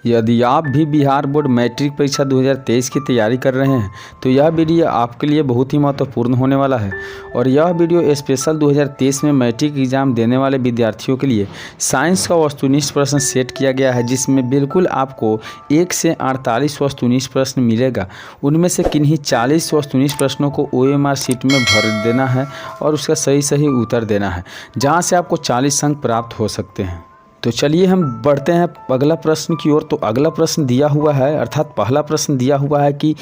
यदि आप भी बिहार बोर्ड मैट्रिक परीक्षा 2023 की तैयारी कर रहे हैं तो यह वीडियो आपके लिए बहुत ही महत्वपूर्ण होने वाला है। और यह वीडियो स्पेशल 2023 में मैट्रिक एग्जाम देने वाले विद्यार्थियों के लिए साइंस का वस्तुनिष्ठ प्रश्न सेट किया गया है, जिसमें बिल्कुल आपको 1 से 48 वस्तुनिष्ठ प्रश्न मिलेगा। उनमें से किन्हीं 40 वस्तुनिष्ठ प्रश्नों को OMR शीट में भर देना है और उसका सही उत्तर देना है, जहाँ से आपको 40 अंक प्राप्त हो सकते हैं। तो चलिए हम बढ़ते हैं अगला प्रश्न की ओर। तो अगला प्रश्न दिया हुआ है, अर्थात पहला प्रश्न दिया हुआ है कि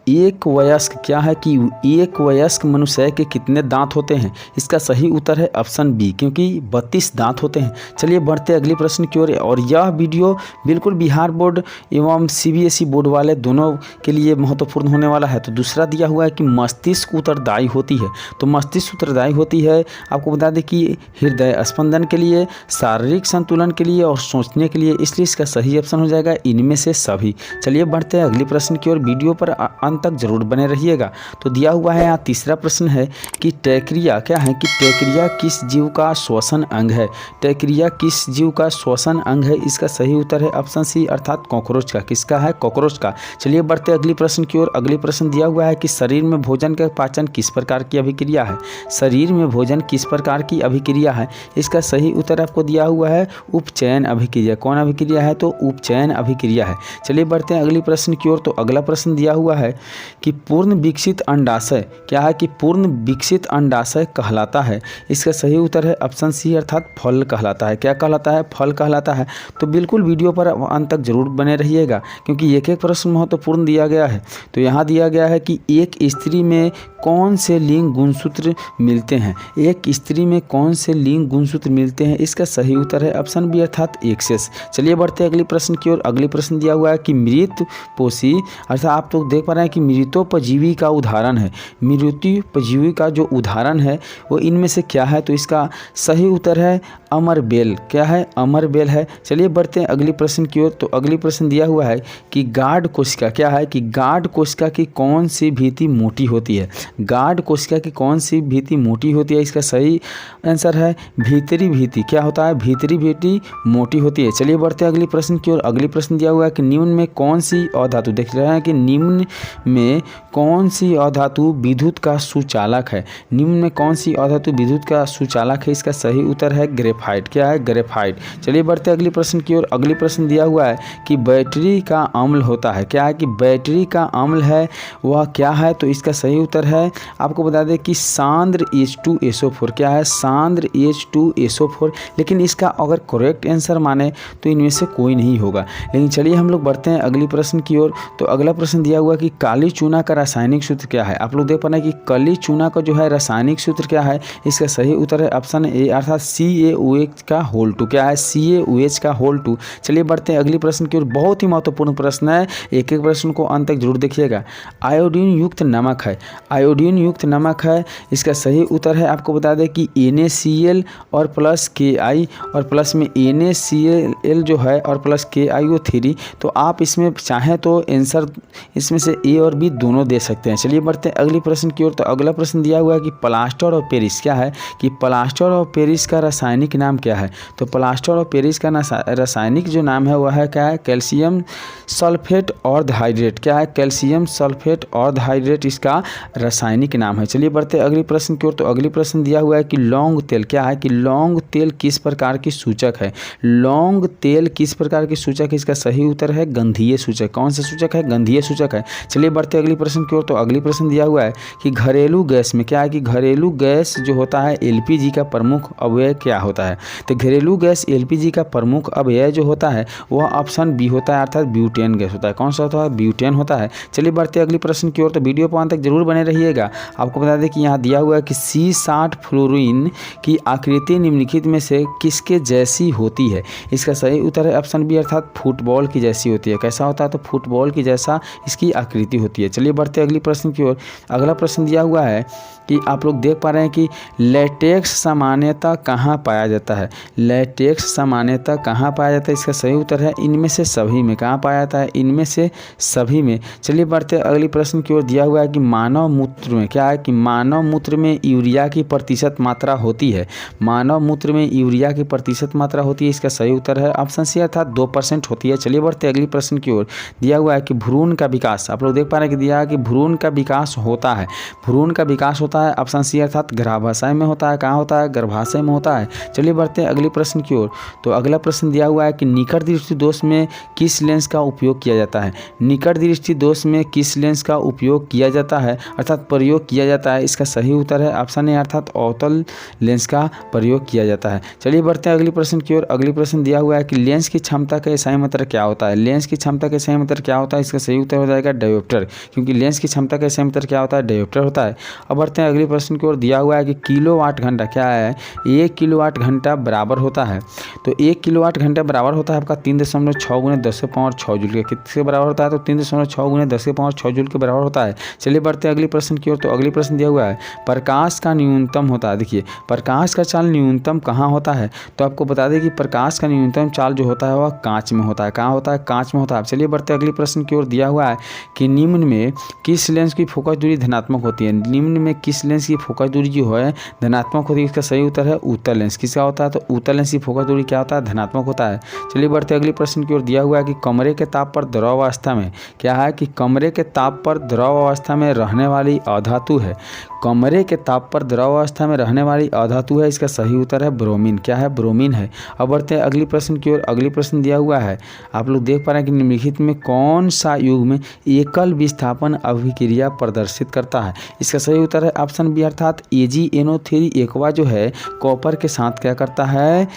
एक वयस्क क्या है कि एक वयस्क मनुष्य के कितने दांत होते हैं। इसका सही उत्तर है ऑप्शन बी, क्योंकि 32 दांत होते हैं। चलिए बढ़ते अगले प्रश्न की ओर। और यह वीडियो बिल्कुल बिहार बोर्ड एवं CBSE बोर्ड वाले दोनों के लिए महत्वपूर्ण होने वाला है। तो दूसरा दिया हुआ है कि मस्तिष्क उत्तरदायी होती है। तो मस्तिष्क उत्तरदायी होती है, आपको बता दें कि हृदय स्पंदन के लिए, शारीरिक संतुलन के लिए और सोचने के लिए। इसलिए इसका सही ऑप्शन हो जाएगा इनमें से सभी। चलिए बढ़ते हैं अगले प्रश्न की ओर। वीडियो पर अंत तक जरूर बने रहिएगा। तो दिया हुआ है यहाँ तीसरा प्रश्न है कि टैक्रिया क्या है कि टैक्रिया किस जीव का श्वसन अंग है। टैक्रिया किस जीव का श्वसन अंग है। इसका सही उत्तर है ऑप्शन सी, अर्थात कॉकरोच का। किसका है? कॉकरोच का। चलिए बढ़ते अगले प्रश्न की ओर। अगले प्रश्न दिया हुआ है कि शरीर में भोजन का पाचन किस प्रकार की अभिक्रिया है। शरीर में भोजन किस प्रकार की अभिक्रिया है। इसका सही उत्तर आपको दिया हुआ है उपचयन अभिक्रिया। कौन अभिक्रिया है? तो उपचयन अभिक्रिया है। चलिए बढ़ते हैं अगले प्रश्न की ओर। तो अगला प्रश्न दिया हुआ है कि पूर्ण विकसित अंडाशय क्या है कि पूर्ण विकसित अंडाशय कहलाता है। इसका सही उत्तर है ऑप्शन सी, अर्थात फल कहलाता है। क्या कहलाता है? फल कहलाता है। तो बिल्कुल वीडियो पर अंत तक जरूर बने रहिएगा, क्योंकि एक एक प्रश्न महत्वपूर्ण दिया गया है। तो यहाँ दिया गया है कि एक स्त्री में कौन से लिंग गुणसूत्र मिलते हैं। एक स्त्री में कौन से लिंग गुणसूत्र मिलते हैं। इसका सही उत्तर है ऑप्शन बी, अर्थात एक्सेस। चलिए बढ़ते अगले प्रश्न की ओर। अगले प्रश्न दिया हुआ है कि मृतपोषी, अर्थात आप तो देख पा रहे हैं कि मृतोपजीवी का उदाहरण है। मृतोपजीवी का जो उदाहरण है वो इनमें से क्या है। तो इसका सही उत्तर है अमरबेल। क्या है? अमरबेल है। चलिए बढ़ते हैं अगले प्रश्न की ओर। तो अगली प्रश्न दिया हुआ है कि गार्ड कोशिका क्या है कि गार्ड कोशिका की कौन सी भित्ति मोटी होती है। गार्ड कोशिका की कौन सी भित्ति मोटी होती है। इसका सही आंसर है भीतरी भित्ति। क्या होता है? भीतरी भित्ति मोटी होती है। चलिए बढ़ते हैं अगले प्रश्न की ओर। अगले प्रश्न दिया हुआ है कि निम्न में कौन सी अधातु, देख रहे हैं कि निम्न में कौन सी अधातु विद्युत का सुचालक है। निम्न में कौन सी अधातु विद्युत का सुचालक है। इसका सही उत्तर है ग्रेफाइट। क्या है? ग्रेफाइट। चलिए बढ़ते अगले प्रश्न की ओर। अगले प्रश्न दिया हुआ है कि बैटरी का अम्ल होता है। क्या है कि बैटरी का अम्ल है वह क्या है। तो इसका सही उत्तर है, आपको बता दें कि सांद्र H2SO4। क्या है? सांद्र H2SO4। लेकिन इसका अगर करेक्ट आंसर माने तो इनमें से कोई नहीं होगा। लेकिन चलिए हम लोग बढ़ते हैं अगले प्रश्न की ओर। तो अगला प्रश्न दिया हुआ कि काली चूना का रासायनिक सूत्र क्या है। आप लोग देख पा रहे हैं कि काली चूना का जो है रासायनिक सूत्र क्या है। इसका सही उत्तर है ऑप्शन ए, अर्थात CaOH का होल 2। क्या है? CaOH का होल 2। चलिए बढ़ते हैं अगले प्रश्न की ओर। बहुत ही महत्वपूर्ण प्रश्न है, एक एक प्रश्न को अंत तक जरूर देखिएगा। आयोडीन युक्त नमक है। आयोडीन युक्त नमक है। इसका सही उत्तर है, आपको बता दें कि NaCl और प्लस Ki और प्लस में NaCl जो है और प्लस KiO3। तो आप इसमें चाहें तो आंसर इसमें से ए और बी दोनों दे सकते हैं। चलिए बढ़ते हैं अगले प्रश्न की ओर। तो अगला प्रश्न दिया हुआ है कि प्लास्टर ऑफ पेरिस क्या है कि प्लास्टर ऑफ पेरिस का रासायनिक नाम क्या है। तो प्लास्टर ऑफ पेरिस का रासायनिक जो नाम है वह है क्या है? कैल्शियम सल्फेट और हाइड्रेट। क्या है? कैल्शियम सल्फेट और हाइड्रेट इसका रासायनिक नाम है। चलिए बढ़ते अगले प्रश्न की ओर। तो अगले प्रश्न दिया हुआ है कि लौंग तेल क्या है कि लौंग तेल किस प्रकार की सूचक है। लौंग तेल किस प्रकार की सूचक है। इसका सही उत्तर है गंधीय सूचक। कौन सा सूचक है? गंधीय सूचक है। चलिए बढ़ते अगले प्रश्न की ओर। तो अगले प्रश्न दिया हुआ है कि घरेलू गैस में क्या है कि घरेलू गैस जो होता है LPG का प्रमुख अवयव क्या होता है। तो घरेलू गैस LPG का प्रमुख अवयव जो होता है वह ऑप्शन बी होता है, अर्थात ब्यूटेन गैस होता है। कौन सा होता है? ब्यूटेन होता है। चलिए बढ़ते अगले प्रश्न की ओर। तो वीडियो पर अंत तक जरूर बने रहिएगा। आपको बता दें कि यहाँ दिया हुआ है कि C60 फ्लोरीन की आकृति निम्नलिखित में से किसके जैसी होती है। इसका सही उत्तर है ऑप्शन बी, अर्थात फुटबॉल की जैसी होती है। कैसा होता है? तो फुटबॉल की जैसा इसकी आकृति होती है। चलिए बढ़ते अगली प्रश्न की ओर। अगला प्रश्न दिया हुआ है कि आप लोग देख पा रहे हैं कि लेटेक्स सामान्यतः कहाँ पाया जाता है। लेटेक्स सामान्यतः कहाँ पाया जाता है, इसका सही उत्तर है इनमें से सभी में। कहाँ पाया जाता है, इनमें से सभी में। चलिए बढ़ते अगली प्रश्न की ओर। दिया हुआ है कि मानव मूत्र में क्या है, कि मानव मूत्र में यूरिया की प्रतिशत मात्रा होती है। मानव मूत्र में यूरिया की प्रतिशत मात्रा होती है, इसका सही उत्तर है ऑप्शन सी अर्थात 2% होती है। चलिए बढ़ते अगली प्रश्न की ओर। दिया हुआ है कि भ्रूण का विकास, आप लोग देख पा रहे हैं कि दिया है कि भ्रूण का विकास होता है। भ्रूण का विकास होता है ऑप्शन सी अर्थात गर्भाशय में होता है। कहाँ होता है, गर्भाशय में होता है। चलिए बढ़ते हैं अगले प्रश्न की ओर। तो अगला प्रश्न दिया हुआ है कि निकट दृष्टि दोष में किस लेंस का उपयोग किया जाता है। निकट दृष्टि दोष में किस लेंस का उपयोग किया जाता है अर्थात प्रयोग किया जाता है, इसका सही उत्तर है ऑप्शन ए अर्थात अवतल लेंस का प्रयोग किया जाता है। चलिए बढ़ते हैं अगली प्रश्न की ओर। अगली प्रश्न दिया हुआ है कि लेंस की क्षमता का सही मात्रक क्या होता है। लेंस की क्षमता का सही मात्रक क्या होता है, इसका सही उत्तर हो जाएगा डायोप्टर, क्योंकि लेंस की क्षमता का सही मात्रक क्या होता है, डायोप्टर होता है। अब बढ़ते हैं अगले प्रश्न की ओर। दिया हुआ है कि किलोवाट घंटा क्या है, 1 किलोवाट घंटा बराबर होता है। तो 1 किलोवाट घंटा बराबर होता है आपका 3.6 × 10⁻6 जूल के। किसके बराबर होता है, तो 3.6 × 10⁻6 जूल के बराबर होता है। चलिए बढ़ते हैं अगली प्रश्न की ओर। तो अगली प्रश्न दिया हुआ है प्रकाश का न्यूनतम होता है। देखिए प्रकाश का चाल न्यूनतम कहाँ होता है, तो आपको बता दें कि प्रकाश का न्यूनतम चाल जो होता है वह कांच में होता है। कहाँ होता है, कांच में होता है। चलिए बढ़ते अगली प्रश्न की ओर। दिया हुआ है कि निम्न में किस लेंस की फोकस दूरी धनात्मक होती है। निम्न में किस लेंस की फोकस दूरी जो है धनात्मक होती है, इसका सही उत्तर है उत्तल लेंस। किसका होता है, तो उत्तल लेंस की फोकस दूरी क्या होता है, धनात्मक होता है। चलिए बढ़ते अगली प्रश्न की ओर। दिया हुआ है कि कमरे के ताप पर द्रव अवस्था में क्या है, कि कमरे के ताप पर द्रव अवस्था में रहने वाली अधातु है। कमरे के ताप पर द्रव अवस्था में रहने वाली अधातु है, इसका सही उत्तर है ब्रोमीन। क्या है, ब्रोमीन है। अब बढ़ते हैं अगली प्रश्न की ओर। अगली प्रश्न दिया हुआ है, आप लोग देख पा रहे हैं कि निम्नलिखित में कौन सा युग्म एकल विस्थापन अभिक्रिया प्रदर्शित करता है। इसका सही उत्तर है ऑप्शन बी अर्थात AgNO3 एक्वा जो है कॉपर के साथ क्या करता है,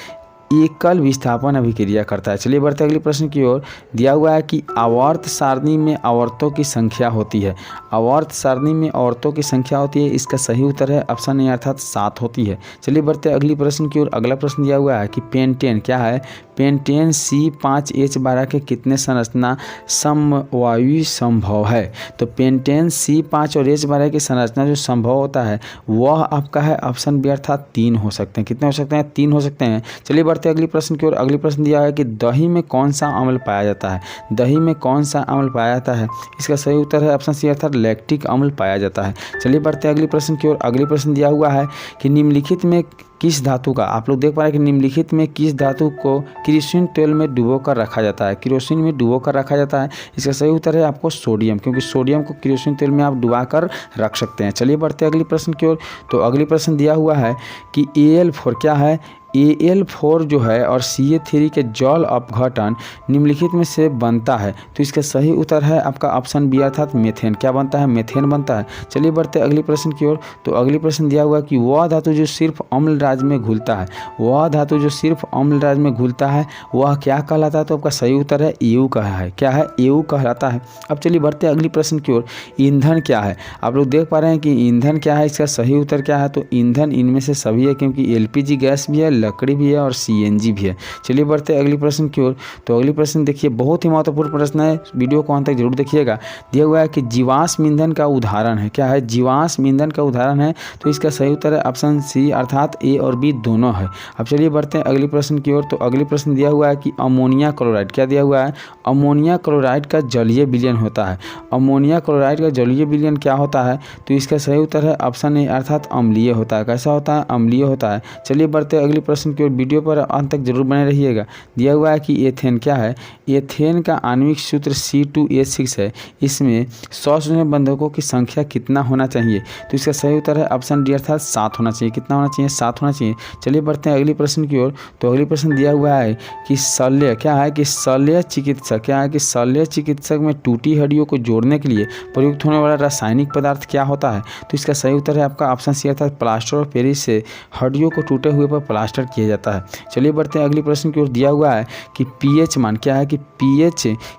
एकल विस्थापन अभिक्रिया करता है। चलिए बढ़ते अगले प्रश्न की ओर। दिया हुआ है कि आवर्त सारणी में आवर्तों की संख्या होती है। आवर्त सारणी में आवर्तों की संख्या होती है, इसका सही उत्तर है ऑप्शन ए अर्थात 7 होती है। चलिए बढ़ते अगली प्रश्न की ओर। अगला प्रश्न दिया हुआ है कि पेंटेन क्या है, पेंटेन C5H12 के कितने संरचना समवायु संभव है। तो पेंटेन C5 और H12 की संरचना जो संभव होता है वह आपका है ऑप्शन बी अर्थात 3 हो सकते हैं। कितने हो सकते हैं, 3 हो सकते हैं। चलिए बढ़ते अगली प्रश्न की ओर। अगली प्रश्न दिया है कि दही में कौन सा अम्ल पाया जाता है। दही में कौन सा अम्ल पाया जाता है, इसका सही उत्तर है ऑप्शन सी अर्थात लैक्टिक अम्ल पाया जाता है। चलिए बढ़ते अगली प्रश्न की ओर। अगली प्रश्न दिया हुआ है कि निम्नलिखित में किस धातु का, आप लोग देख पा रहे हैं कि निम्नलिखित में किस धातु को केरोसिन तेल में डुबो कर रखा जाता है। केरोसिन में डुबो कर रखा जाता है, इसका सही उत्तर है आपको सोडियम, क्योंकि सोडियम को केरोसिन तेल में आप डुबा कर रख सकते हैं। चलिए बढ़ते अगली प्रश्न की ओर। तो अगली प्रश्न दिया हुआ है कि Al4 क्या है, Al4 जो है और Ca3 के जल अपघटन निम्नलिखित में से बनता है, तो इसका सही उत्तर है आपका ऑप्शन बी अर्थात मेथेन। क्या बनता है, मेथेन बनता है। चलिए बढ़ते अगली प्रश्न की ओर। तो अगली प्रश्न दिया हुआ है कि वह धातु जो सिर्फ अम्ल राज में घुलता है, वह धातु जो सिर्फ अम्ल राज में घुलता है वह क्या कहलाता है, तो आपका सही उत्तर है एयू कहा है। क्या है, एयू कहलाता है। अब चलिए बढ़ते अगली प्रश्न की ओर। ईंधन क्या है, आप लोग देख पा रहे हैं कि ईंधन क्या है, इसका सही उत्तर क्या है, तो ईंधन इनमें से सभी है, क्योंकि LPG गैस भी है, लकड़ी भी है और CNG भी है। चलिए बढ़ते अगली प्रश्न की ओर। तो अगली प्रश्न देखिए, बहुत ही महत्वपूर्ण प्रश्न है, वीडियो को अंत तक जरूर देखिएगा। दिया हुआ है कि जीवाश्म ईंधन का उदाहरण है। क्या है, जीवाश्म ईंधन का उदाहरण है, तो इसका सही उत्तर है ऑप्शन सी अर्थात A और B दोनों है। अब चलिए बढ़ते हैं अगली प्रश्न की ओर। तो अगली प्रश्न दिया हुआ है कि अमोनिया क्लोराइड, क्या दिया हुआ है, अमोनिया क्लोराइड का जलीय विलयन होता है। अमोनिया क्लोराइड का जलीय विलयन क्या होता है, तो इसका सही उत्तर है ऑप्शन ए अर्थात अम्लीय होता है। कैसा होता है, अम्लीय होता है। चलिए बढ़ते अगली प्रश्न की ओर, वीडियो पर अंत तक जरूर बने रहिएगा। दिया हुआ है कि एथेन क्या है, एथेन का आणविक सूत्र C2H6 है। इसमें सौष्ठ बंधकों की संख्या कितना होना चाहिए, तो इसका सही उत्तर है ऑप्शन डी अर्थात 7 होना चाहिए। कितना होना चाहिए, 7 होना चाहिए। चलिए बढ़ते हैं अगली प्रश्न की ओर। तो अगली प्रश्न दिया हुआ है कि शल्य क्या है, कि शल्य चिकित्सक क्या है, कि शल्य चिकित्सक में टूटी हड्डियों को जोड़ने के लिए प्रयुक्त होने वाला रासायनिक पदार्थ क्या होता है, तो इसका सही उत्तर है आपका ऑप्शन सी अर्थात प्लास्टर ऑफ पेरिस से हड्डियों को टूटे हुए पर प्लास्टर रूपांतरण किया जाता है। चलिए बढ़ते हैं अगले प्रश्न की ओर। दिया हुआ है कि पीएच मान क्या है, कि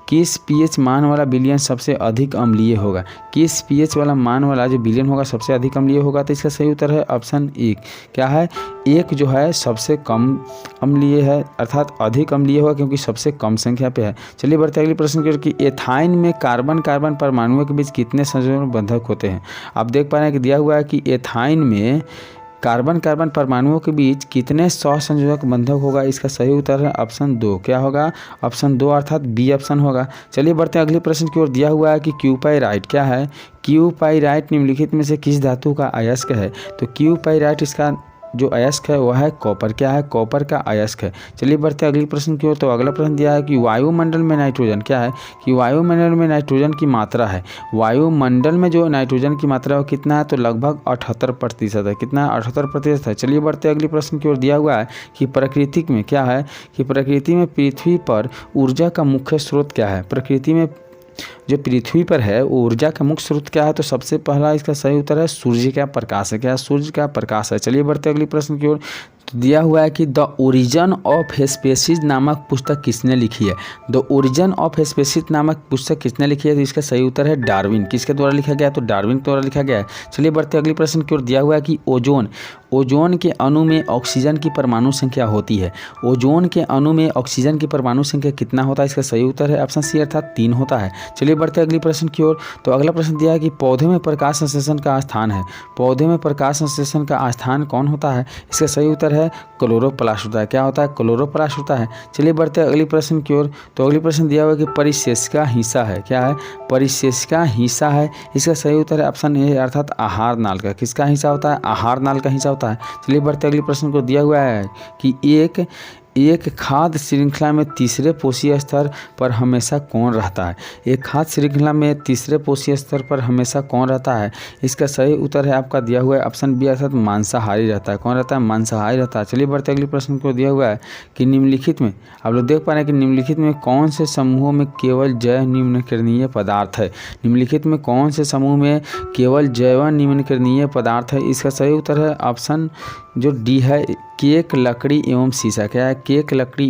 किस पीएच मान वाला विलयन सबसे अधिक अम्लीय होगा। किस पीएच वाला मान वाला जो विलयन होगा सबसे अधिक अम्लीय होगा। तो इसका सही उत्तर है ऑप्शन 1। क्या है, 1 जो है सबसे कम अम्लीय है, अर्थात अधिक अम्लीय होगा क्योंकि सबसे कम संख्या पे है। चलिए बढ़ते हैं अगले प्रश्न की ओर कि एथाइन में कार्बन कार्बन परमाणुओं के बीच कितने संयोजन बंधक होते हैं। आप देख पा रहे हैं कि दिया हुआ है कि एथाइन में कार्बन कार्बन परमाणुओं के बीच कितने सहसंयोजक बंधक होगा। इसका सही उत्तर है ऑप्शन 2। क्या होगा, ऑप्शन 2 अर्थात बी ऑप्शन होगा। चलिए बढ़ते हैं अगले प्रश्न की ओर। दिया हुआ है कि क्यूपाइराइट क्या है, क्यूपाइराइट निम्नलिखित में से किस धातु का अयस्क है। तो क्यूपाइराइट इसका जो अयस्क है वह है कॉपर। क्या है, कॉपर का अयस्क है। चलिए बढ़ते हैं अगले प्रश्न की ओर। तो अगला प्रश्न दिया है कि वायुमंडल में नाइट्रोजन क्या है, कि वायुमंडल में नाइट्रोजन की मात्रा है। वायुमंडल में जो नाइट्रोजन की मात्रा है वो कितना है, तो लगभग 78% है। कितना, 78% है। चलिए बढ़ते हैं अगले प्रश्न की ओर। दिया हुआ है कि प्रकृति में क्या है, कि प्रकृति में पृथ्वी पर ऊर्जा का मुख्य स्रोत क्या है। प्रकृति में जो पृथ्वी पर है वो ऊर्जा का मुख्य स्रोत क्या है। तो सबसे पहला इसका सही उत्तर है सूर्य का प्रकाश है। क्या, सूर्य का प्रकाश है। चलिए बढ़ते अगले प्रश्न की ओर। तो दिया हुआ है कि द ओरिजिन ऑफ स्पीशीज नामक पुस्तक किसने लिखी है। द ओरिजिन ऑफ स्पीशीज नामक पुस्तक किसने लिखी है। तो इसका सही उत्तर है डार्विन। किसके द्वारा लिखा गया है, तो डार्विन के द्वारा लिखा गया है। चलिए बढ़ते अगले प्रश्न की ओर। दिया हुआ है कि ओजोन के अणु में ऑक्सीजन की परमाणु संख्या होती है। ओजोन के अणु में ऑक्सीजन की परमाणु संख्या कितना होता है। इसका सही उत्तर है ऑप्शन सी अर्थात 3 होता है। चलिए बढ़ते अगले प्रश्न की ओर। तो अगला प्रश्न दिया है कि पौधे में प्रकाश संश्लेषण का स्थान है। पौधे में प्रकाश संश्लेषण का स्थान कौन होता है। इसका सही उत्तर है क्लोरोप्लास्ट होता है। क्या होता है, क्लोरोप्लास्ट होता है। चलिए बढ़ते अगले प्रश्न की ओर। तो अगले प्रश्न दिया हुआ है कि परिशेषिका हिस्सा है। क्या है, परिशेषिका हिस्सा है। इसका सही उत्तर है ऑप्शन ए अर्थात आहार नाल का। किसका हिस्सा होता है, आहार नाल का हिस्सा होता है। चलिए बढ़ते अगले प्रश्न को। दिया हुआ है कि एक खाद्य श्रृंखला में तीसरे पोषीय स्तर पर हमेशा कौन रहता है। एक खाद्य श्रृंखला में तीसरे पोषीय स्तर पर हमेशा कौन रहता है। इसका सही उत्तर है आपका दिया हुआ है ऑप्शन बी अर्थात मांसाहारी रहता है। कौन रहता है, मांसाहारी रहता है। चलिए बढ़ते अगले प्रश्न को। दिया हुआ है कि निम्नलिखित में, आप लोग देख पा रहे हैं कि निम्नलिखित में कौन से समूहों में केवल जैव निम्नकरणीय पदार्थ है। निम्नलिखित में कौन से समूह में केवल जैव निम्नकरणीय पदार्थ है। इसका सही उत्तर है ऑप्शन जो डी है, केक, लकड़ी एवं शीशा। क्या है, केक, लकड़ी